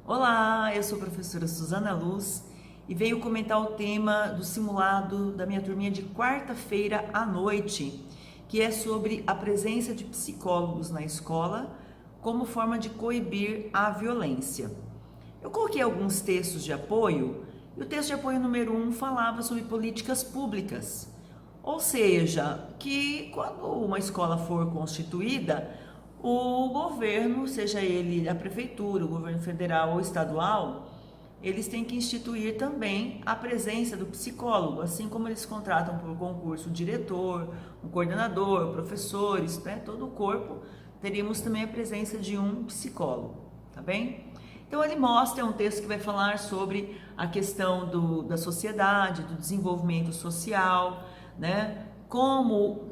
Olá, eu sou a professora Suzana Luz e venho comentar o tema do simulado da minha turminha de quarta-feira à noite, que é sobre a presença de psicólogos na escola como forma de coibir a violência. Eu coloquei alguns textos de apoio e o texto de apoio número 1 falava sobre políticas públicas, ou seja, que quando uma escola for constituída, o governo, seja ele a prefeitura, o governo federal ou estadual, eles têm que instituir também a presença do psicólogo, assim como eles contratam por concurso o diretor, um coordenador, professores, né, todo o corpo, teríamos também a presença de um psicólogo, tá bem? Então ele mostra, é um texto que vai falar sobre a questão da sociedade, do desenvolvimento social, né? Como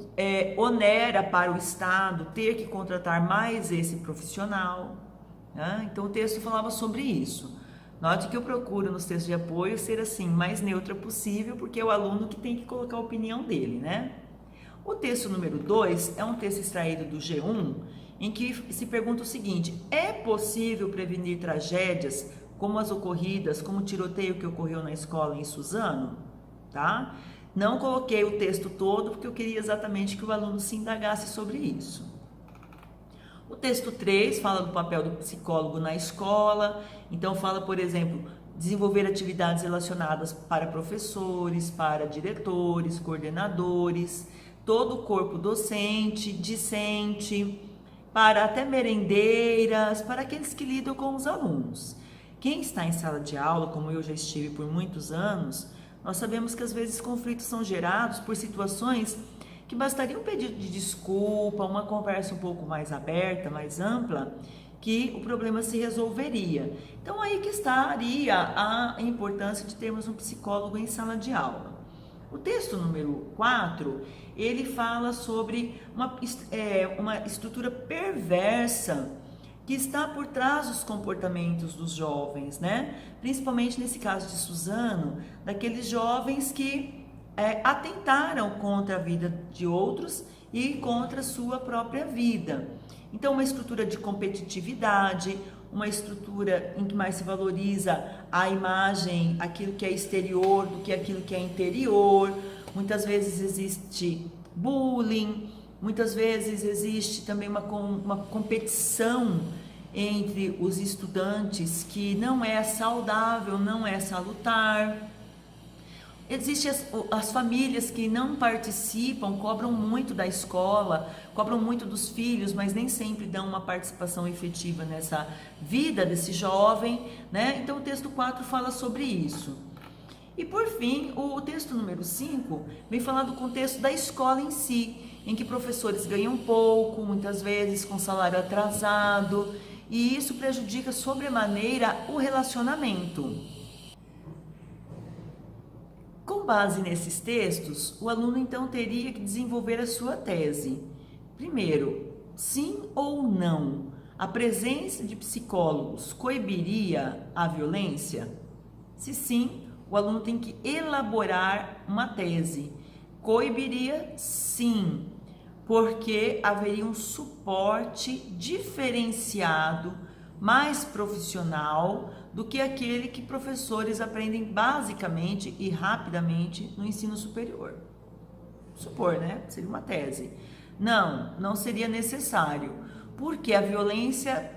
onera para o Estado ter que contratar mais esse profissional, né? Então o texto falava sobre isso. Note que eu procuro nos textos de apoio ser assim, mais neutra possível, porque é o aluno que tem que colocar a opinião dele, né? O texto número 2 é um texto extraído do G1, em que se pergunta o seguinte: é possível prevenir tragédias como as ocorridas, como o tiroteio que ocorreu na escola em Suzano? Tá? Não coloquei o texto todo porque eu queria exatamente que o aluno se indagasse sobre isso. O texto 3 fala do papel do psicólogo na escola, então fala, por exemplo, desenvolver atividades relacionadas para professores, para diretores, coordenadores, todo o corpo docente, discente, para até merendeiras, para aqueles que lidam com os alunos. Quem está em sala de aula, como eu já estive por muitos anos, nós sabemos que às vezes conflitos são gerados por situações que bastaria um pedido de desculpa, uma conversa um pouco mais aberta, mais ampla, que o problema se resolveria. Então aí que estaria a importância de termos um psicólogo em sala de aula. O texto número 4, ele fala sobre uma estrutura perversa que está por trás dos comportamentos dos jovens, né? Principalmente nesse caso de Suzano, daqueles jovens que atentaram contra a vida de outros e contra a sua própria vida. Então, uma estrutura de competitividade, uma estrutura em que mais se valoriza a imagem, aquilo que é exterior do que aquilo que é interior. Muitas vezes existe bullying, muitas vezes existe também uma competição entre os estudantes que não é saudável, não é salutar. Existem as famílias que não participam, cobram muito da escola, cobram muito dos filhos, mas nem sempre dão uma participação efetiva nessa vida desse jovem, né? Então o texto 4 fala sobre isso. E por fim, o texto número 5 vem falar do contexto da escola em si, em que professores ganham pouco, muitas vezes com salário atrasado, e isso prejudica sobremaneira o relacionamento. Com base nesses textos, o aluno então teria que desenvolver a sua tese. Primeiro, sim ou não, a presença de psicólogos coibiria a violência? Se sim, o aluno tem que elaborar uma tese. Coibiria, sim, porque haveria um suporte diferenciado, mais profissional do que aquele que professores aprendem basicamente e rapidamente no ensino superior. Supor, né? Seria uma tese. Não seria necessário, porque a violência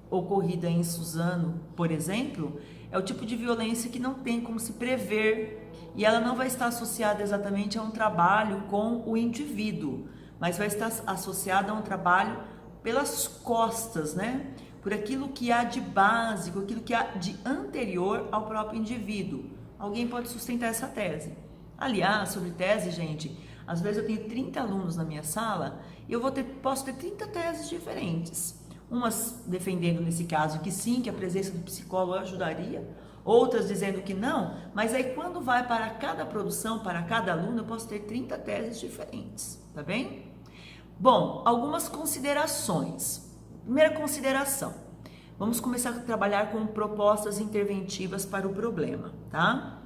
ocorrida em Suzano, por exemplo, é o tipo de violência que não tem como se prever e ela não vai estar associada exatamente a um trabalho com o indivíduo, mas vai estar associada a um trabalho pelas costas, né? Por aquilo que há de básico, aquilo que há de anterior ao próprio indivíduo. Alguém pode sustentar essa tese. Aliás, sobre tese, gente, às vezes eu tenho 30 alunos na minha sala e eu posso ter 30 teses diferentes. Umas defendendo, nesse caso, que sim, que a presença do psicólogo ajudaria, outras dizendo que não, mas aí quando vai para cada produção, para cada aluno, eu posso ter 30 teses diferentes, tá bem? Bom, algumas considerações. Primeira consideração, vamos começar a trabalhar com propostas interventivas para o problema, tá?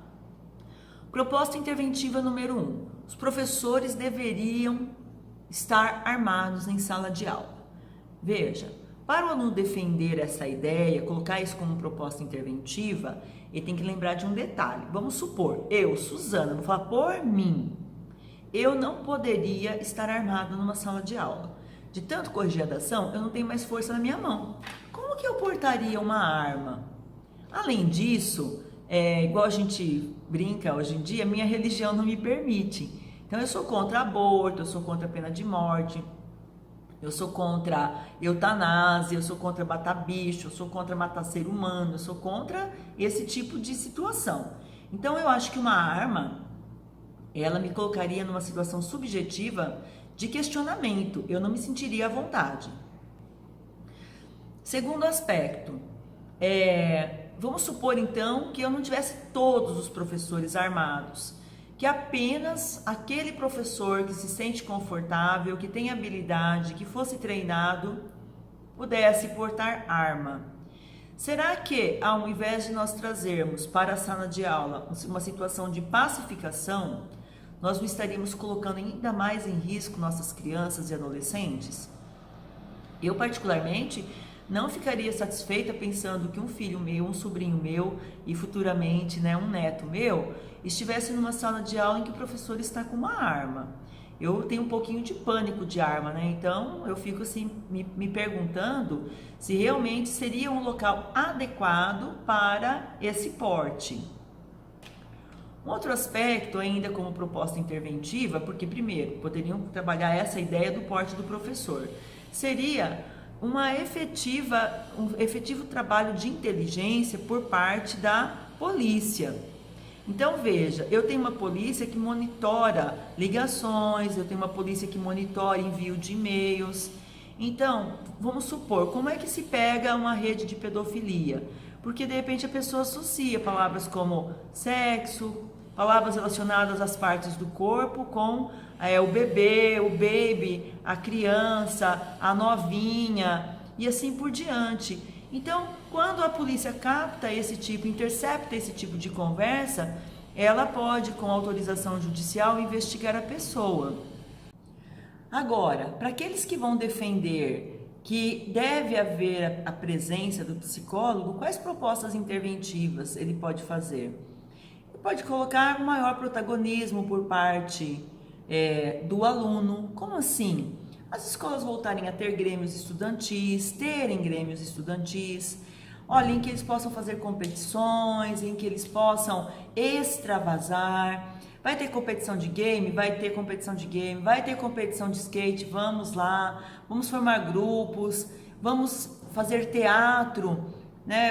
Proposta interventiva número 1, os professores deveriam estar armados em sala de aula. Veja, Para o aluno defender essa ideia, colocar isso como proposta interventiva, ele tem que lembrar de um detalhe. Vamos supor, eu, Suzana, vou falar por mim, eu não poderia estar armado numa sala de aula. De tanto corrigir a dação, eu não tenho mais força na minha mão. Como que eu portaria uma arma? Além disso, igual a gente brinca hoje em dia, minha religião não me permite. Então eu sou contra aborto, eu sou contra a pena de morte, eu sou contra eutanásia, eu sou contra matar bicho, eu sou contra matar ser humano, eu sou contra esse tipo de situação. Então eu acho que uma arma, ela me colocaria numa situação subjetiva de questionamento, eu não me sentiria à vontade. Segundo aspecto, vamos supor então que eu não tivesse todos os professores armados, que apenas aquele professor que se sente confortável, que tem habilidade, que fosse treinado, pudesse portar arma. Será que, ao invés de nós trazermos para a sala de aula uma situação de pacificação, nós não estaríamos colocando ainda mais em risco nossas crianças e adolescentes? Eu, particularmente, não ficaria satisfeita pensando que um filho meu, um sobrinho meu e futuramente, um neto meu, estivesse numa sala de aula em que o professor está com uma arma. Eu tenho um pouquinho de pânico de arma, então eu fico assim me perguntando se realmente seria um local adequado para esse porte. Um outro aspecto, ainda como proposta interventiva, porque primeiro poderiam trabalhar essa ideia do porte do professor, seria um efetivo trabalho de inteligência por parte da polícia. Então veja, eu tenho uma polícia que monitora ligações, eu tenho uma polícia que monitora envio de e-mails. Então, vamos supor, como é que se pega uma rede de pedofilia? Porque de repente a pessoa associa palavras como sexo, palavras relacionadas às partes do corpo com o bebê, o baby, a criança, a novinha e assim por diante. Então, quando a polícia capta intercepta esse tipo de conversa, ela pode, com autorização judicial, investigar a pessoa. Agora, para aqueles que vão defender que deve haver a presença do psicólogo, quais propostas interventivas ele pode fazer? Ele pode colocar um maior protagonismo por parte do aluno. Como assim? As escolas voltarem a ter grêmios estudantis, terem grêmios estudantis, olha, em que eles possam fazer competições, em que eles possam extravasar. Vai ter competição de game? Vai ter competição de game. Vai ter competição de skate? Vamos lá, vamos formar grupos, vamos fazer teatro.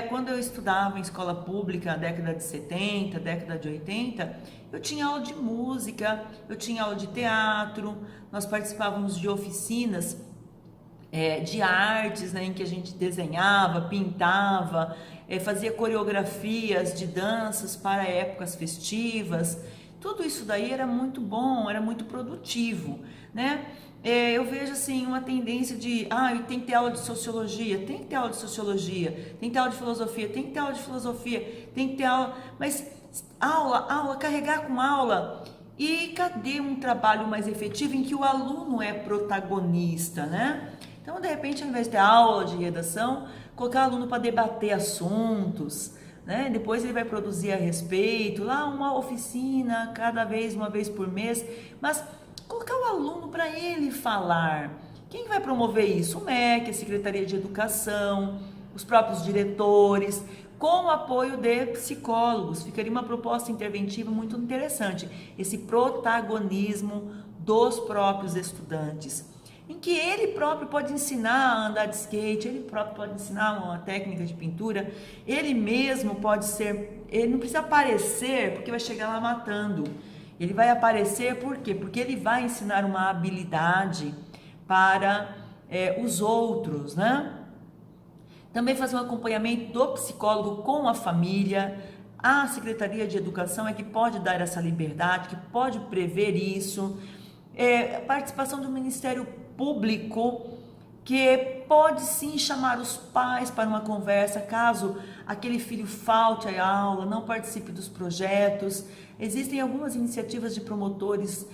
Quando eu estudava em escola pública, década de 70, década de 80, eu tinha aula de música, eu tinha aula de teatro, nós participávamos de oficinas de artes, em que a gente desenhava, pintava, fazia coreografias de danças para épocas festivas. Tudo isso daí era muito bom, era muito produtivo, eu vejo assim uma tendência de tem que ter aula de sociologia, tem que ter aula de sociologia, tem que ter aula de filosofia, tem que ter aula de filosofia, tem que ter aula, mas aula, carregar com aula. E cadê um trabalho mais efetivo em que o aluno é protagonista, Então, de repente, ao invés de ter aula de redação, colocar o aluno para debater assuntos, Depois ele vai produzir a respeito, lá uma oficina, uma vez por mês, mas colocar o aluno para ele falar. Quem vai promover isso? O MEC, a Secretaria de Educação, os próprios diretores, com o apoio de psicólogos. Ficaria uma proposta interventiva muito interessante, esse protagonismo dos próprios estudantes, em que ele próprio pode ensinar a andar de skate, ele próprio pode ensinar uma técnica de pintura, ele mesmo pode ser, ele não precisa aparecer porque vai chegar lá matando, ele vai aparecer por quê? Porque ele vai ensinar uma habilidade para os outros, Também fazer um acompanhamento do psicólogo com a família. A Secretaria de Educação é que pode dar essa liberdade, que pode prever isso. A participação do Ministério Público, que pode sim chamar os pais para uma conversa, caso aquele filho falte à aula, não participe dos projetos. Existem algumas iniciativas de promotores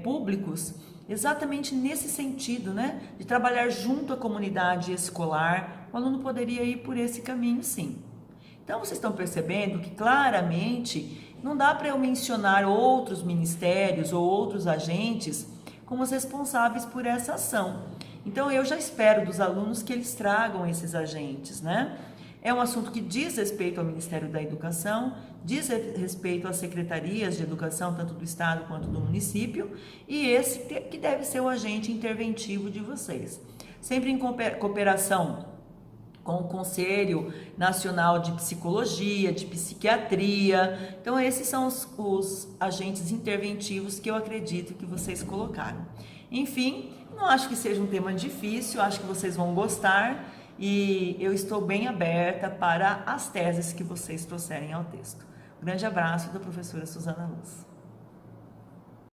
públicos exatamente nesse sentido, né? De trabalhar junto à comunidade escolar, o aluno poderia ir por esse caminho, sim. Então, vocês estão percebendo que claramente não dá para eu mencionar outros ministérios ou outros agentes como os responsáveis por essa ação. Então, eu já espero dos alunos que eles tragam esses agentes, né? É um assunto que diz respeito ao Ministério da Educação, diz respeito às secretarias de educação, tanto do Estado quanto do município, e esse que deve ser o agente interventivo de vocês. Sempre em cooperação com o Conselho Nacional de Psicologia, de Psiquiatria. Então, esses são os agentes interventivos que eu acredito que vocês colocaram. Enfim, não acho que seja um tema difícil, acho que vocês vão gostar e eu estou bem aberta para as teses que vocês trouxerem ao texto. Um grande abraço da professora Suzana Luz.